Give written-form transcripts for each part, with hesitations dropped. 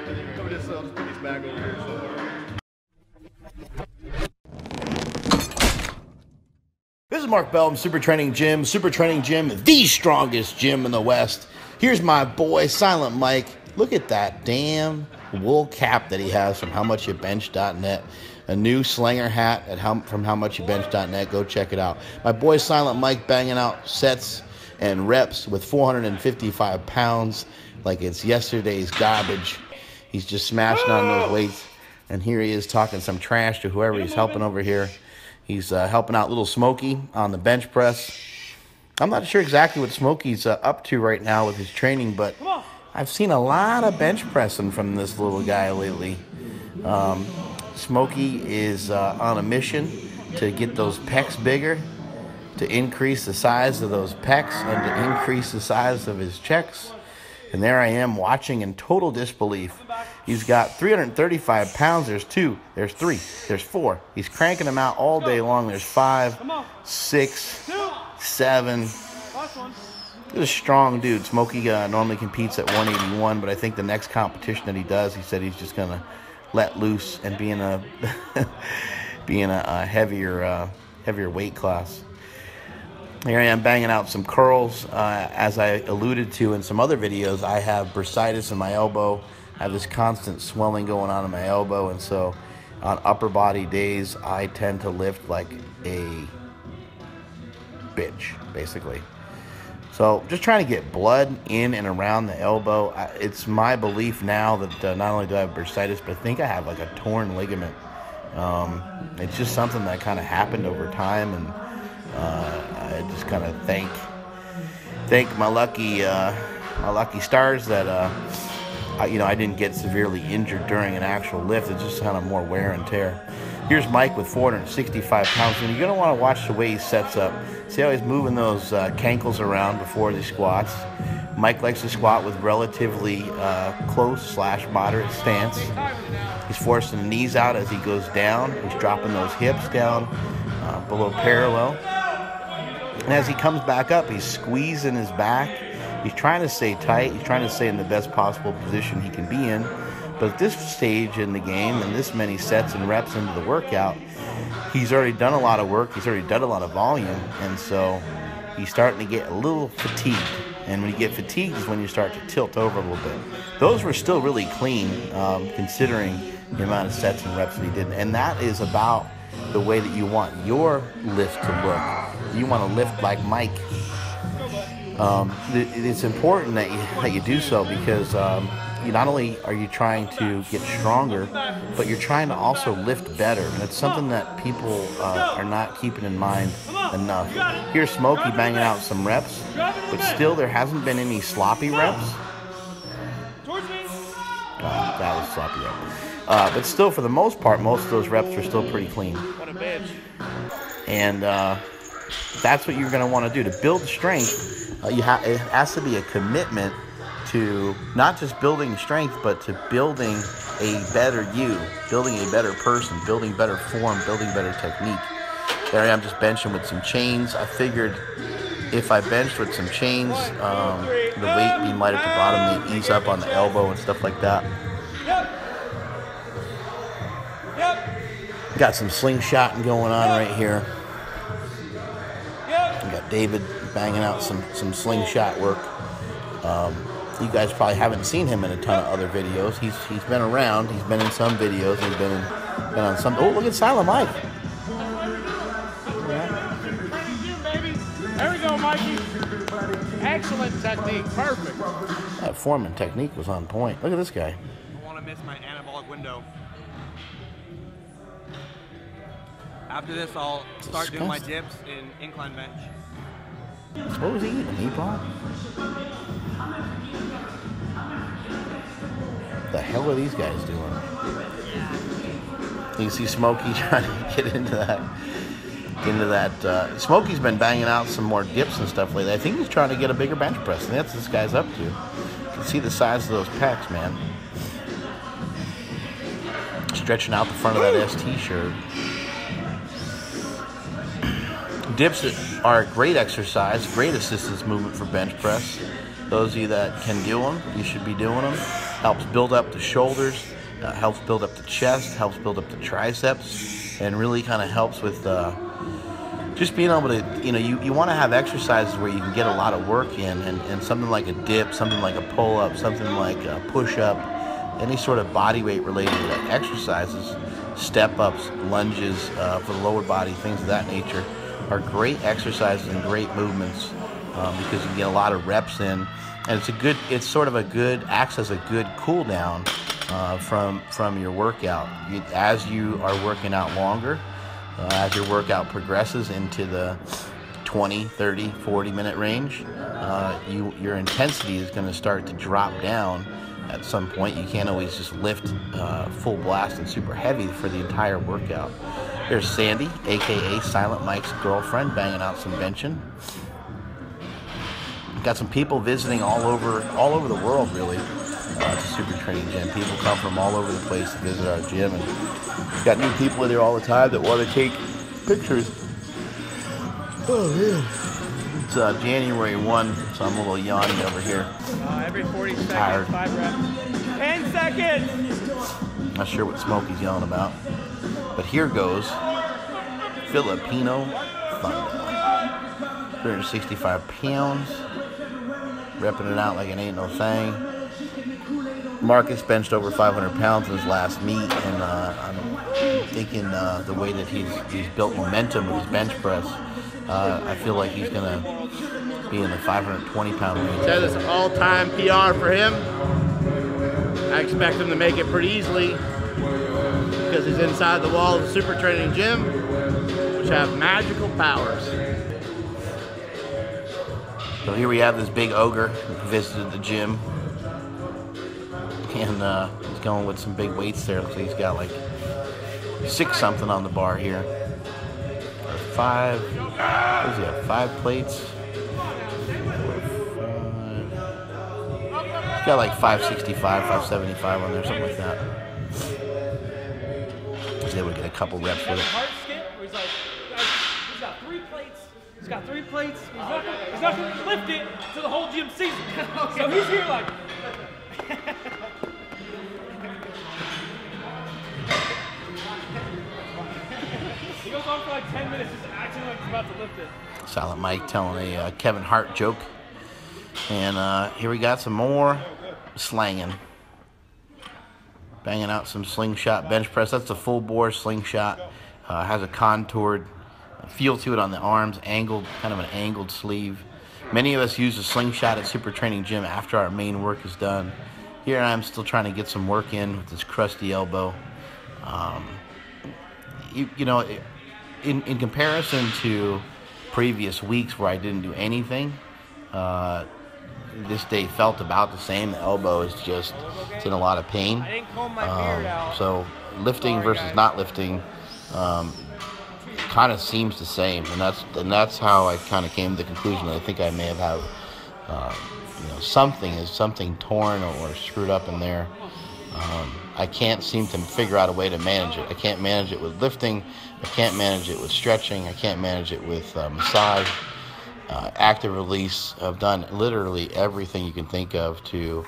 Let's put these back over here somewhere. This is Mark Bell from Supertraining Gym. Supertraining Gym, the strongest gym in the West. Here's my boy, Silent Mike. Look at that damn wool cap that he has from howmuchyoubench.net. A new Slanger hat from howmuchyoubench.net. Go check it out. My boy, Silent Mike, banging out sets and reps with 455 pounds like it's yesterday's garbage. He's just smashing on those weights. And here he is talking some trash to whoever he's helping over here. He's helping out little Smokey on the bench press. I'm not sure exactly what Smokey's up to right now with his training, but I've seen a lot of bench pressing from this little guy lately. Smokey is on a mission to get those pecs bigger, to increase the size of those pecs, and to increase the size of his checks. And there I am watching in total disbelief. He's got 335 pounds. There's 2, there's 3, there's 4. He's cranking them out all day long. There's 5, 6, 7. He's a strong dude. Smokey normally competes at 181, but I think the next competition that he does, he said he's just going to let loose and be in a heavier weight class. Here I am banging out some curls. As I alluded to in some other videos, I have bursitis in my elbow. I have this constant swelling going on in my elbow, and so on upper body days, I tend to lift like a bitch, basically. So just trying to get blood in and around the elbow. It's my belief now that not only do I have bursitis, but I think I have like a torn ligament. It's just something that kind of happened over time, and I just kind of thank my lucky stars that I didn't get severely injured during an actual lift. It's just kind of more wear and tear. Here's Mike with 465 pounds, and you're going to want to watch the way he sets up. See how he's moving those cankles around before he squats. Mike likes to squat with relatively close/moderate stance. He's forcing the knees out as he goes down. He's dropping those hips down below parallel. And as he comes back up, he's squeezing his back. He's trying to stay tight. He's trying to stay in the best possible position he can be in. But at this stage in the game and this many sets and reps into the workout, he's already done a lot of work. He's already done a lot of volume. And so he's starting to get a little fatigued. And when you get fatigued is when you start to tilt over a little bit. Those were still really clean, considering the amount of sets and reps that he did. And that is about the way that you want your lift to look. You want to lift like Mike. It's important that you do so, because not only are you trying to get stronger, but you're trying to also lift better. And it's something that people are not keeping in mind enough. Here's Smokey banging out some reps, but still there hasn't been any sloppy reps. That was sloppy rep. But still, for the most part, most of those reps are still pretty clean. And that's what you're going to want to do to build strength. It has to be a commitment to not just building strength, but to building a better you, building a better person, building better form, building better technique. There I am just benching with some chains. I figured if I benched with some chains, the weight being light at the bottom may ease up on the elbow and stuff like that. Got some slingshotting going on right here. We got David banging out some slingshot work. You guys probably haven't seen him in a ton of other videos. He's been around. He's been in some videos. He's been on some. Oh, look at Silent Mike. There we go, Mikey. Excellent technique. Perfect. That form and technique was on point. Look at this guy. I don't want to miss my anabolic window. After this, I'll start doing my dips in incline bench. What was he eating? Meatball? The hell are these guys doing? You can see Smokey trying to get into that. Smokey's been banging out some more dips and stuff lately. I think he's trying to get a bigger bench press. And that's what this guy's up to. You can see the size of those pecs, man. Stretching out the front of that ST shirt. Dips are a great exercise, great assistance movement for bench press. Those of you that can do them, you should be doing them. helps build up the shoulders, helps build up the chest, helps build up the triceps, and really kind of helps with just being able to, you want to have exercises where you can get a lot of work in, and something like a dip, something like a pull-up, something like a push-up, any sort of body weight related exercises, step-ups, lunges for the lower body, things of that nature, are great exercises and great movements because you get a lot of reps in, and acts as a good cool down from your workout. As you are working out longer, as your workout progresses into the 20, 30, 40-minute range, your intensity is going to start to drop down at some point. You can't always just lift full blast and super heavy for the entire workout. There's Sandy, aka Silent Mike's girlfriend, banging out some benching. Got some people visiting all over the world, really. It's a Supertraining gym. People come from all over the place to visit our gym, and got new people in there all the time that want to take pictures. Oh man, it's January 1, so I'm a little yawning over here. Every 40 seconds, Tired. 5 reps. 10 seconds! Not sure what Smokey's yelling about, but here goes Filipino Thunder. 365 pounds, repping it out like it ain't no thing. Marcus benched over 500 pounds in his last meet, and I'm thinking the way that he's built momentum with his bench press, I feel like he's going to be in the 520-pound range. That is an all-time PR for him. I expect him to make it pretty easily because he's inside the wall of the Supertraining gym, which have magical powers. So here we have this big ogre who visited the gym, and he's going with some big weights there. Looks like he's got like 6 something on the bar here. 5. What does he have? 5 plates. 4, 5. He's got like 565, 575 on there, something like that. He's able to get a couple reps with it. Heart skip where he's like, he's got 3 plates. He's got 3 plates. He's not going to lift it to the whole gym season. So he's here like. He goes on for like 10 minutes just acting like he's about to lift it. Silent Mike telling a Kevin Hart joke. And here we got some more slanging. Banging out some slingshot bench press. That's the full bore slingshot. Has a contoured feel to it on the arms, angled, kind of an angled sleeve. Many of us use a slingshot at Supertraining gym after our main work is done. Here I am still trying to get some work in with this crusty elbow. In comparison to previous weeks where I didn't do anything, this day felt about the same. The elbow is just, it's in a lot of pain. I didn't comb my beard out. So lifting versus not lifting kind of seems the same, and that's how I kind of came to the conclusion that I think I may have something torn or screwed up in there. I can't seem to figure out a way to manage it. I can't manage it with lifting. I can't manage it with stretching. I can't manage it with massage, active release. I've done literally everything you can think of to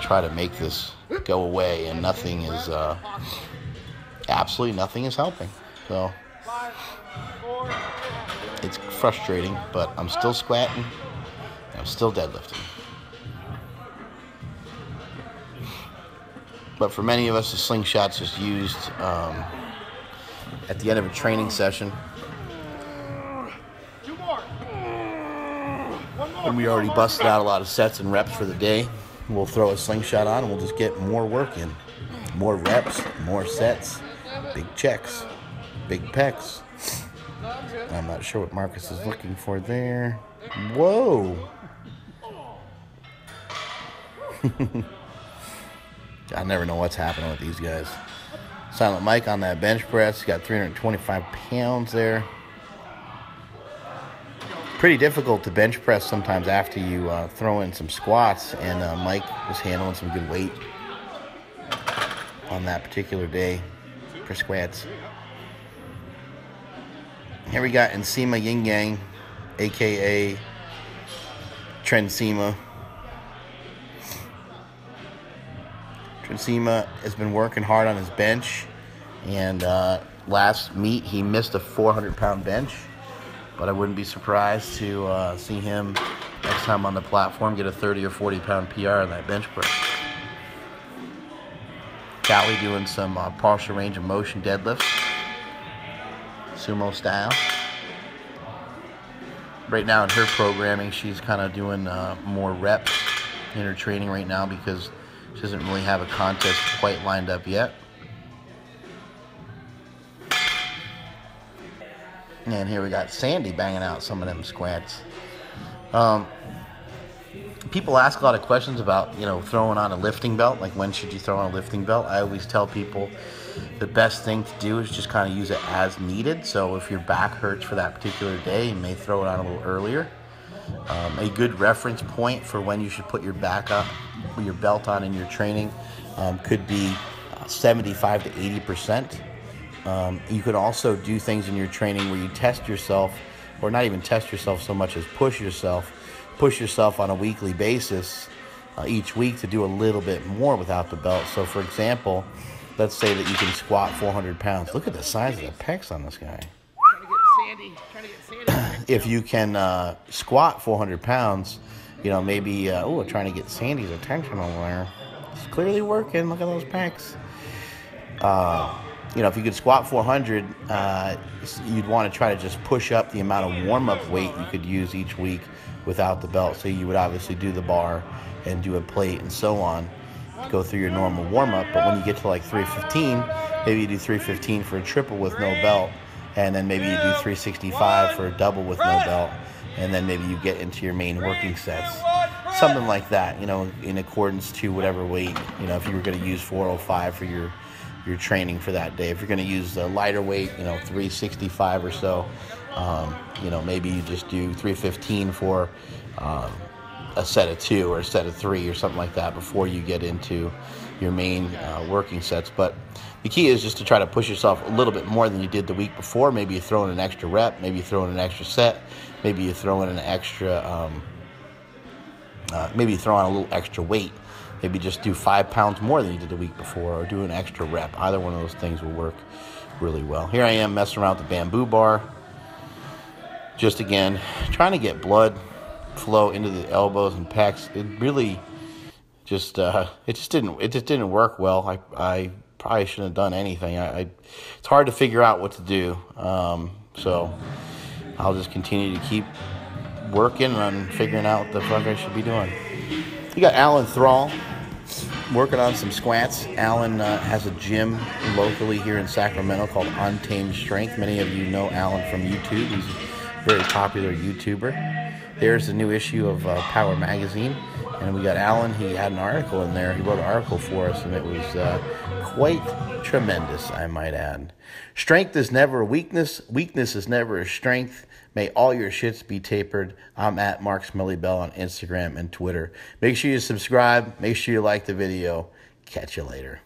try to make this go away, and nothing is, absolutely nothing is helping. So it's frustrating, but I'm still squatting. I'm still deadlifting. But for many of us, the slingshot's just used at the end of a training session. When we already busted out a lot of sets and reps for the day, we'll throw a slingshot on and we'll just get more work in. More reps, more sets, big checks, big pecs. I'm not sure what Marcus is looking for there. Whoa! I never know what's happening with these guys. Silent Mike on that bench press. He's got 325 pounds there. Pretty difficult to bench press sometimes after you throw in some squats, and Mike was handling some good weight on that particular day for squats. Here we got Nsima Inyang, aka Nsima. Nsima has been working hard on his bench, and last meet he missed a 400-pound bench, but I wouldn't be surprised to see him next time on the platform get a 30 or 40-pound PR on that bench press. Callie doing some partial range of motion deadlifts, sumo style. Right now in her programming, she's kind of doing more reps in her training right now because she doesn't really have a contest quite lined up yet. And here we got Sandy banging out some of them squats. People ask a lot of questions about, throwing on a lifting belt. Like, when should you throw on a lifting belt? I always tell people the best thing to do is just kind of use it as needed. So if your back hurts for that particular day, you may throw it on a little earlier. A good reference point for when you should put your your belt on in your training could be 75 to 80%. You could also do things in your training where you test yourself, or not even test yourself so much as push yourself on a weekly basis each week to do a little bit more without the belt. So for example, let's say that you can squat 400 pounds. Look at the size of the pecs on this guy. Trying to get Sandy. If you can squat 400 pounds, maybe, trying to get Sandy's attention over there. It's clearly working. Look at those pecs. If you could squat 400, you'd want to try to just push up the amount of warm-up weight you could use each week without the belt. So you would obviously do the bar and do a plate and so on, go through your normal warm-up. But when you get to like 315, maybe you do 315 for a triple with no belt, and then maybe you do 365 for a double with no belt, and then maybe you get into your main working sets. Something like that, in accordance to whatever weight, if you were going to use 405 for your training for that day. If you're going to use a lighter weight, 365 or so, maybe you just do 315 for a set of 2 or a set of 3 or something like that before you get into your main working sets. But the key is just to try to push yourself a little bit more than you did the week before. Maybe you throw in an extra rep, maybe you throw in an extra set, maybe you throw in an extra, maybe you throw on a little extra weight. Maybe just do 5 pounds more than you did the week before, or do an extra rep. Either one of those things will work really well. Here I am messing around with the bamboo bar. Just again, trying to get blood flow into the elbows and pecs. It really just didn't work well. I probably shouldn't have done anything. It's hard to figure out what to do. So I'll just continue to keep working on figuring out what the fuck I should be doing. You got Alan Thrall working on some squats. Alan has a gym locally here in Sacramento called Untamed Strength. Many of you know Alan from YouTube. He's a very popular YouTuber. There's the new issue of Power Magazine, and we got Alan. He had an article in there. He wrote an article for us, and it was quite tremendous, I might add. Strength is never a weakness. Weakness is never a strength. May all your shits be tapered. I'm at Mark Smelly Bell on Instagram and Twitter. Make sure you subscribe. Make sure you like the video. Catch you later.